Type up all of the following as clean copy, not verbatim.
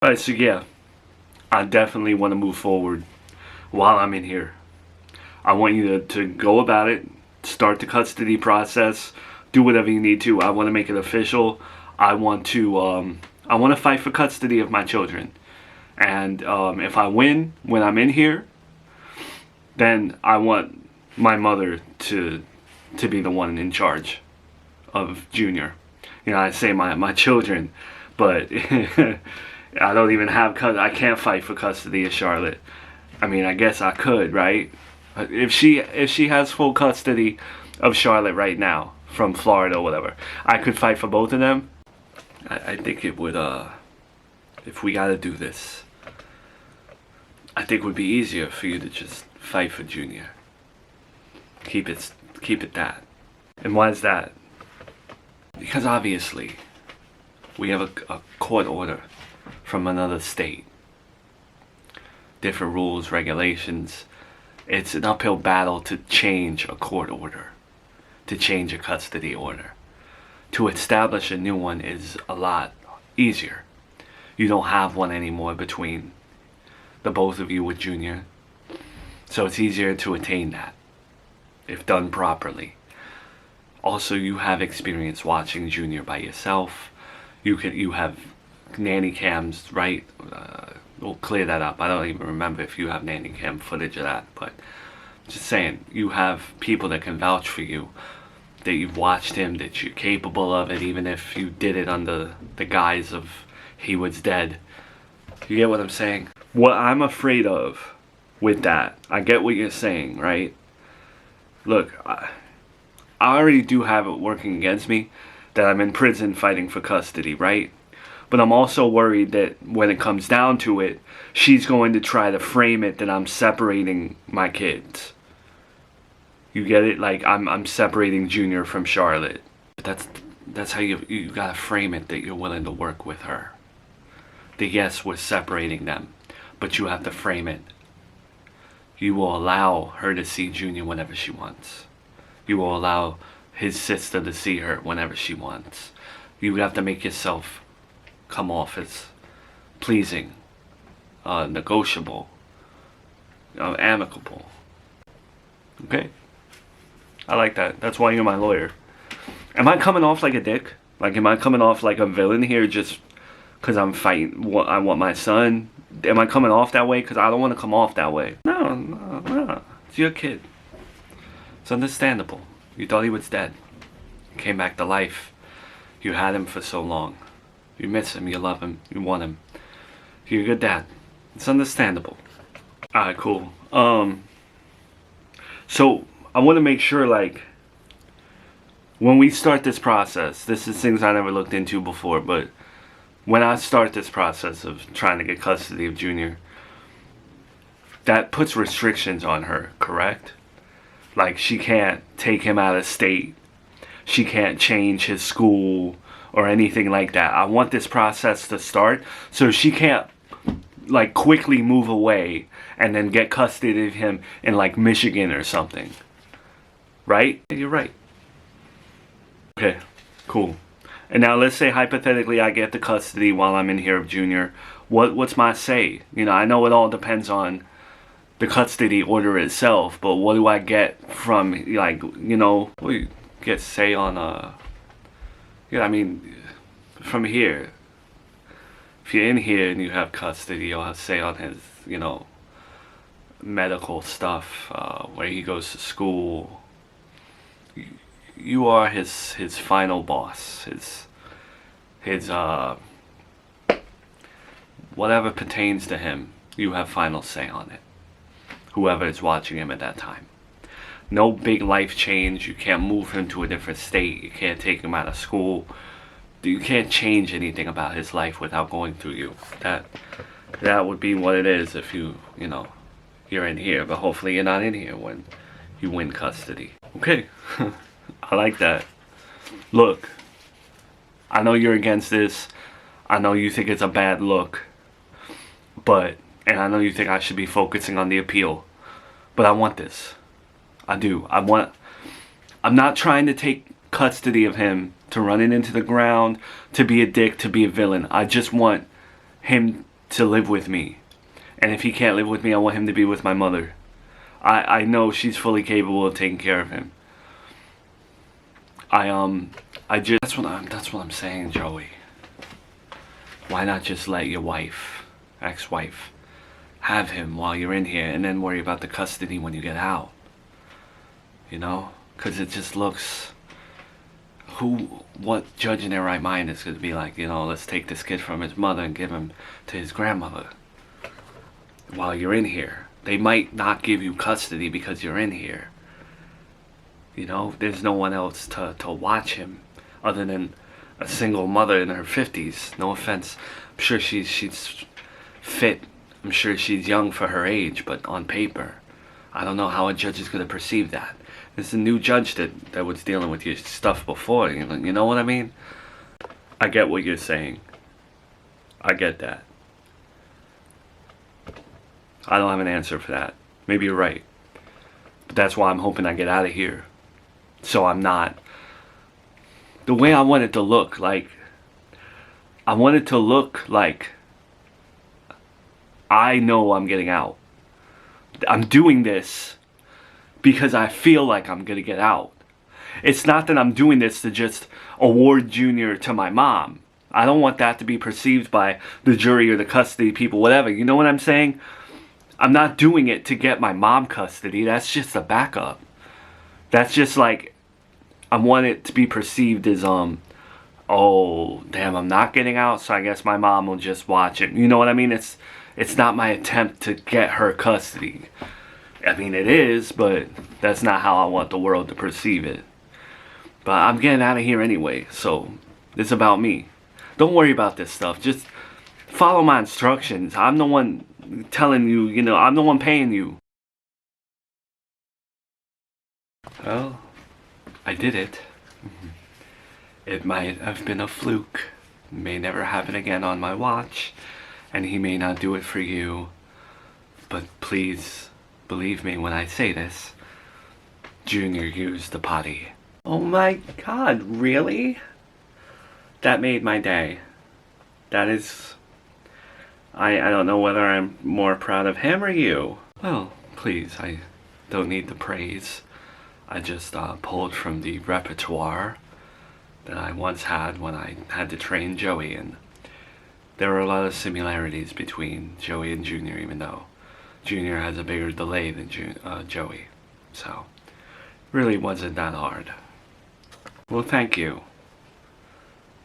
Alright, so yeah, I definitely want to move forward while I'm in here. I want you to go about it, start the custody process, do whatever you need to. I want to make it official. I want to fight for custody of my children. And if I win when I'm in here, then I want my mother to be the one in charge of Junior. You know, I say my children, but I don't even have I can't fight for custody of Charlotte. I mean, I guess I could, right? If she has full custody of Charlotte right now from Florida or whatever, I could fight for both of them. I think it would, if we gotta do this, I think it would be easier for you to just fight for Junior. Keep it that. And why is that? Because obviously, we have a court order from another state. Different rules, regulations. It's an uphill battle to change a court order, to change a custody order. To establish a new one is a lot easier. You don't have one anymore between the both of you with Junior. So it's easier to attain that, if done properly. Also, you have experience watching Junior by yourself. You have nanny cams, right? We'll clear that up. I don't even remember if you have nanny cam footage of that, but just saying, you have people that can vouch for you, that you've watched him, that you're capable of it, even if you did it under the guise of he was dead. You get what I'm saying? What I'm afraid of with that, I get what you're saying, right? Look, I already do have it working against me that I'm in prison fighting for custody, right? But I'm also worried that when it comes down to it, she's going to try to frame it that I'm separating my kids. You get it? Like I'm separating Junior from Charlotte. But that's how you gotta frame it, that you're willing to work with her. That yes, we're separating them, but you have to frame it. You will allow her to see Junior whenever she wants. You will allow his sister to see her whenever she wants. You have to make yourself come off as pleasing, negotiable, amicable. Okay? I like that. That's why you're my lawyer. Am I coming off like a dick? Like, am I coming off like a villain here just because I'm fighting I want my son? Am I coming off that way? Because I don't want to come off that way. No. It's your kid. It's understandable. You thought he was dead. He came back to life. You had him for so long. You miss him. You love him. You want him. You're a good dad. It's understandable. Alright, cool. So I want to make sure, like, when we start this process, this is things I never looked into before, but when I start this process of trying to get custody of Junior, that puts restrictions on her, correct? Like, she can't take him out of state. She can't change his school or anything like that. I want this process to start so she can't, like, quickly move away and then get custody of him in, like, Michigan or something. Right? You're right. Okay, cool. And now let's say hypothetically I get the custody while I'm in here of Junior. What's my say? You know, I know it all depends on the custody order itself, but what do I get from, like, you know, what do you get say on, yeah, I mean, from here. If you're in here and you have custody, you'll have say on his, you know, medical stuff, where he goes to school. You are his final boss, his whatever pertains to him, you have final say on it. Whoever is watching him at that time. No big life change. You can't move him to a different state. You can't take him out of school. You can't change anything about his life without going through you. That would be what it is if you know, you're in here. But hopefully you're not in here when you win custody. Okay. I like that. Look, I know you're against this. I know you think it's a bad look. And I know you think I should be focusing on the appeal. But I want this. I do. I'm not trying to take custody of him to run it into the ground, to be a dick, to be a villain. I just want him to live with me. And if he can't live with me, I want him to be with my mother. I know she's fully capable of taking care of him. That's what I'm saying, Joey. Why not just let your wife, ex-wife, have him while you're in here and then worry about the custody when you get out? You know? Because it just looks... What judge in their right mind is going to be like, you know, let's take this kid from his mother and give him to his grandmother while you're in here? They might not give you custody because you're in here. You know, there's no one else to watch him other than a single mother in her 50s. No offense. I'm sure she's fit. I'm sure she's young for her age, but on paper, I don't know how a judge is going to perceive that. It's a new judge that was dealing with your stuff before. You know what I mean? I get what you're saying. I get that. I don't have an answer for that. Maybe you're right. But that's why I'm hoping I get out of here. So I'm not... The way I want it to look, like... I want it to look like... I know I'm getting out. I'm doing this because I feel like I'm gonna get out. It's not that I'm doing this to just award Junior to my mom. I don't want that to be perceived by the jury or the custody people, whatever. You know what I'm saying? I'm not doing it to get my mom custody. That's just a backup. That's just like, I want it to be perceived as, oh, damn, I'm not getting out, so I guess my mom will just watch it. You know what I mean? It's not my attempt to get her custody. I mean, it is, but that's not how I want the world to perceive it. But I'm getting out of here anyway, so it's about me. Don't worry about this stuff. Just follow my instructions. I'm the one telling you, you know, I'm the one paying you. Well, I did it. It might have been a fluke. It may never happen again on my watch. And he may not do it for you. But please, believe me when I say this. Junior used the potty. Oh my God, really? That made my day. That is... I don't know whether I'm more proud of him or you. Well, please, I don't need the praise. I just pulled from the repertoire that I once had when I had to train Joey, and there were a lot of similarities between Joey and Junior, even though Junior has a bigger delay than Joey. So, really wasn't that hard. Well, thank you.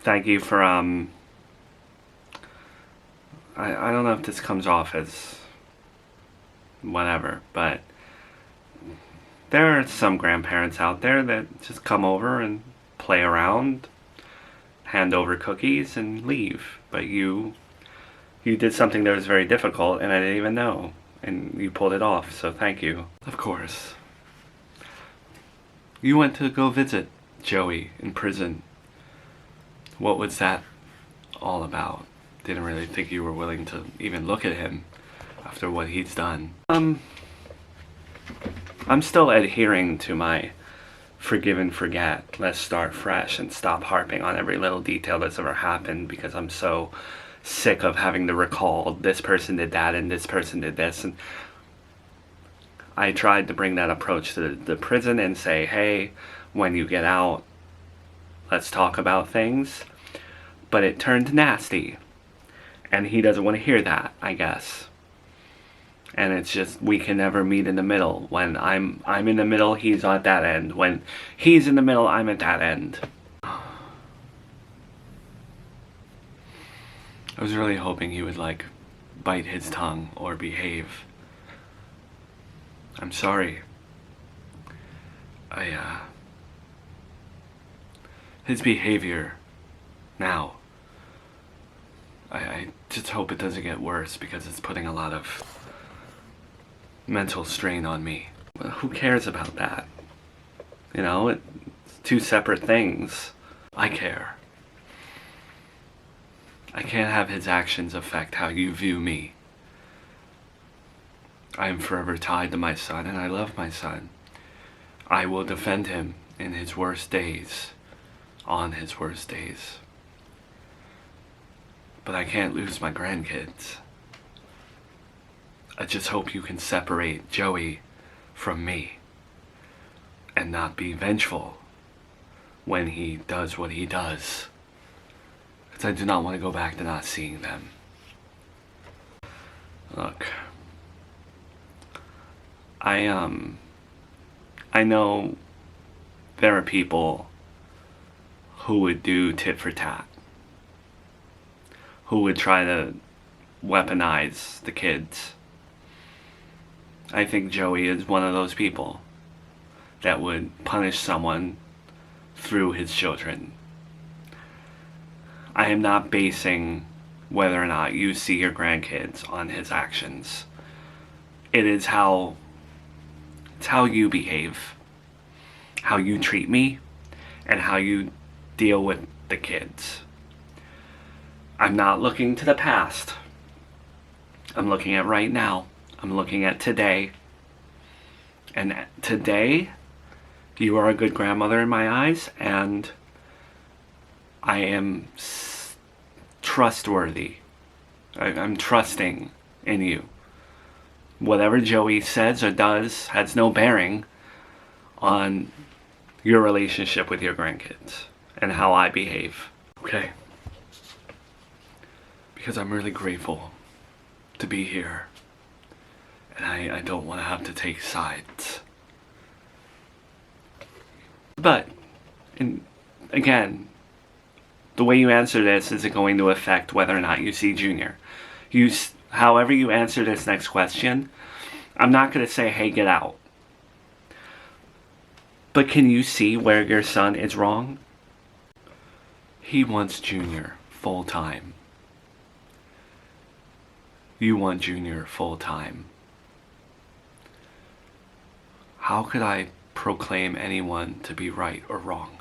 Thank you for, I don't know if this comes off as whatever, but there are some grandparents out there that just come over and play around, hand over cookies, and leave. But you did something that was very difficult, and I didn't even know, and you pulled it off, so thank you. Of course. You went to go visit Joey in prison. What was that all about? Didn't really think you were willing to even look at him after what he's done. I'm still adhering to my forgive and forget, let's start fresh and stop harping on every little detail that's ever happened, because I'm so sick of having to recall this person did that and this person did this. And I tried to bring that approach to the prison and say, hey, when you get out, let's talk about things. But it turned nasty. And he doesn't want to hear that, I guess. And it's just, we can never meet in the middle. When I'm in the middle, he's at that end. When he's in the middle, I'm at that end. I was really hoping he would, like, bite his tongue or behave. I'm sorry. His behavior now, I just hope it doesn't get worse, because it's putting a lot of mental strain on me. Well, who cares about that? You know, it's two separate things. I care. I can't have his actions affect how you view me. I am forever tied to my son, and I love my son. I will defend him in his worst days, on his worst days. But I can't lose my grandkids. I just hope you can separate Joey from me and not be vengeful when he does what he does. Because I do not want to go back to not seeing them. Look, I know there are people who would do tit for tat, who would try to weaponize the kids. I think Joey is one of those people that would punish someone through his children. I am not basing whether or not you see your grandkids on his actions. It's how you behave, how you treat me, and how you deal with the kids. I'm not looking to the past. I'm looking at right now. I'm looking at today. And today, you are a good grandmother in my eyes, and I am trustworthy. I'm trusting in you. Whatever Joey says or does has no bearing on your relationship with your grandkids and how I behave. Okay? Because I'm really grateful to be here. And I don't want to have to take sides. But, again, the way you answer this isn't going to affect whether or not you see Junior. However you answer this next question, I'm not going to say, hey, get out. But can you see where your son is wrong? He wants Junior full time. You want Junior full time. How could I proclaim anyone to be right or wrong?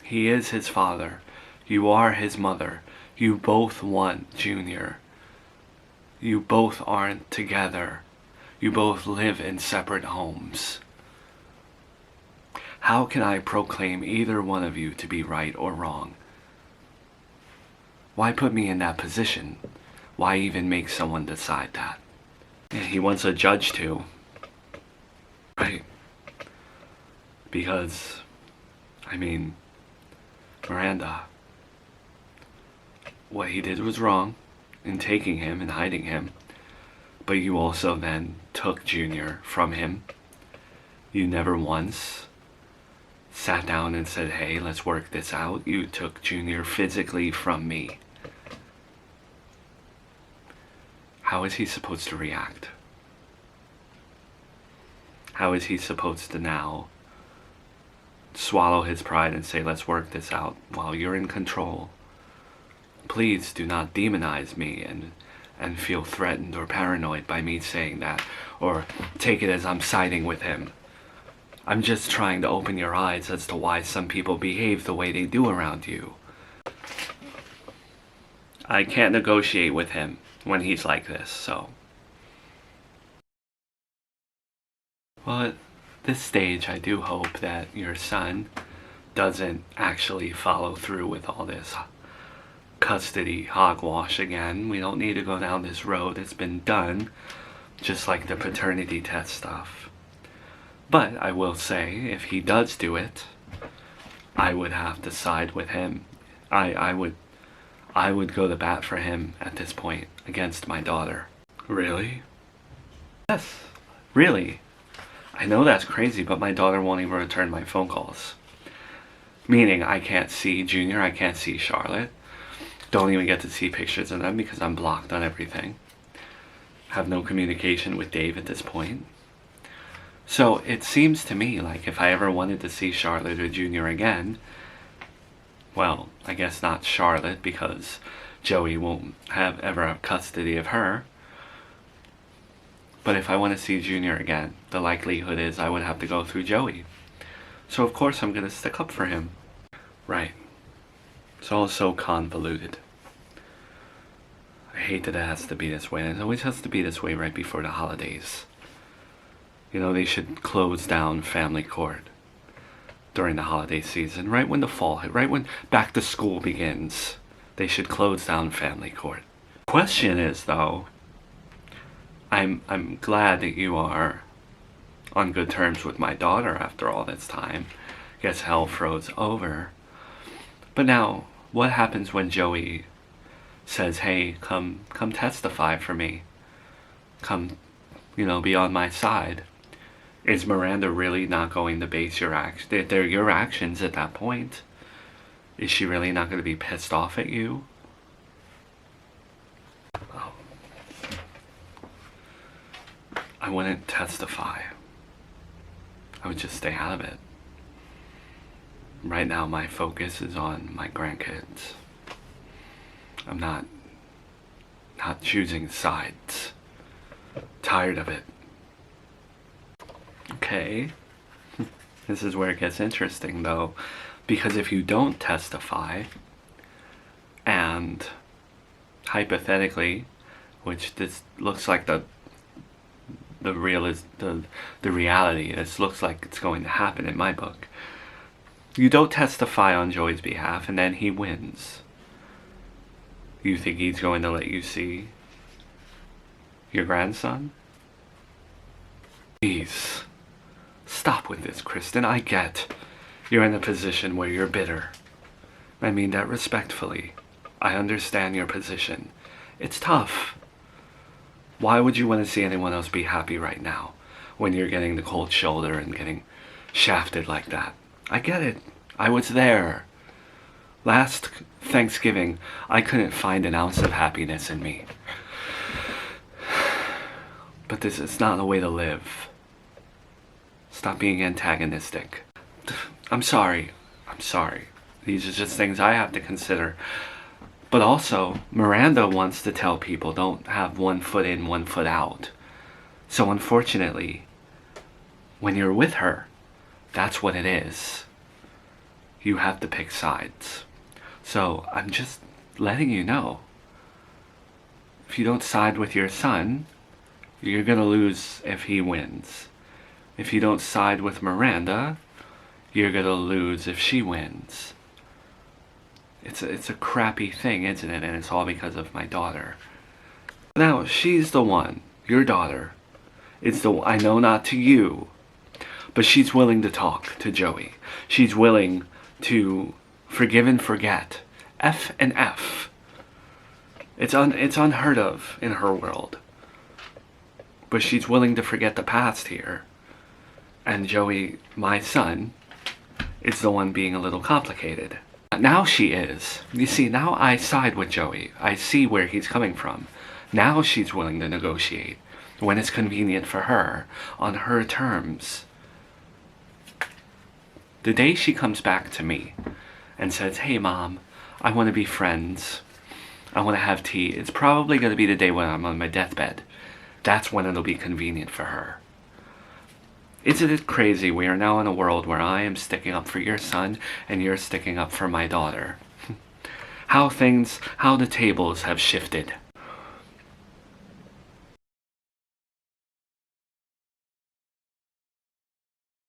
He is his father. You are his mother. You both want Junior. You both aren't together. You both live in separate homes. How can I proclaim either one of you to be right or wrong? Why put me in that position? Why even make someone decide that? He wants a judge to. Right? Because, Miranda, what he did was wrong in taking him and hiding him, but you also then took Junior from him. You never once sat down and said, hey, let's work this out. You took Junior physically from me. How is he supposed to react? How is he supposed to now swallow his pride and say, let's work this out while you're in control? Please do not demonize me and feel threatened or paranoid by me saying that, or take it as I'm siding with him. I'm just trying to open your eyes as to why some people behave the way they do around you. I can't negotiate with him when he's like this, so. Well, at this stage, I do hope that your son doesn't actually follow through with all this custody hogwash again. We don't need to go down this road. It's been done, just like the paternity test stuff. But I will say, if he does do it, I would have to side with him. I would go to bat for him at this point against my daughter. Really? Yes, really. I know that's crazy, but my daughter won't even return my phone calls. Meaning I can't see Junior, I can't see Charlotte. Don't even get to see pictures of them because I'm blocked on everything. Have no communication with Dave at this point. So it seems to me like if I ever wanted to see Charlotte or Junior again, well, I guess not Charlotte because Joey won't ever have custody of her. But if I want to see Junior again, the likelihood is I would have to go through Joey. So of course I'm going to stick up for him. Right. It's all so convoluted. I hate that it has to be this way, and it always has to be this way right before the holidays. You know, they should close down family court during the holiday season, right when the fall hit, right when back to school begins. They should close down family court. Question is, though, I'm glad that you are on good terms with my daughter after all this time. Guess hell froze over. But now, what happens when Joey says, hey, come testify for me. Come, be on my side. Is Miranda really not going to base they're your actions at that point? Is she really not going to be pissed off at you? Oh. I wouldn't testify. I would just stay out of it. Right now my focus is on my grandkids. I'm not choosing sides. Tired of it. Okay. This is where it gets interesting though, because if you don't testify, and hypothetically, which this looks like the reality, this looks like it's going to happen in my book. You don't testify on Joey's behalf and then he wins. You think he's going to let you see your grandson? Please, stop with this, Kristen. I get you're in a position where you're bitter. I mean that respectfully. I understand your position. It's tough. Why would you want to see anyone else be happy right now when you're getting the cold shoulder and getting shafted like that? I get it. I was there. Last Thanksgiving, I couldn't find an ounce of happiness in me. But this is not a way to live. Stop being antagonistic. I'm sorry. These are just things I have to consider. But also, Miranda wants to tell people don't have one foot in, one foot out. So unfortunately, when you're with her, that's what it is. You have to pick sides. So I'm just letting you know. If you don't side with your son, you're gonna lose if he wins. If you don't side with Miranda, you're gonna lose if she wins. It's a crappy thing, isn't it? And it's all because of my daughter. Now, she's the one, your daughter. I know not to you, but she's willing to talk to Joey. She's willing to forgive and forget. F and F. It's unheard of in her world. But she's willing to forget the past here. And Joey, my son, is the one being a little complicated. Now she is. You see, now I side with Joey. I see where he's coming from. Now she's willing to negotiate when it's convenient for her, on her terms. The day she comes back to me and says, hey Mom, I want to be friends. I want to have tea. It's probably going to be the day when I'm on my deathbed. That's when it'll be convenient for her. Isn't it crazy we are now in a world where I am sticking up for your son and you're sticking up for my daughter? How the tables have shifted.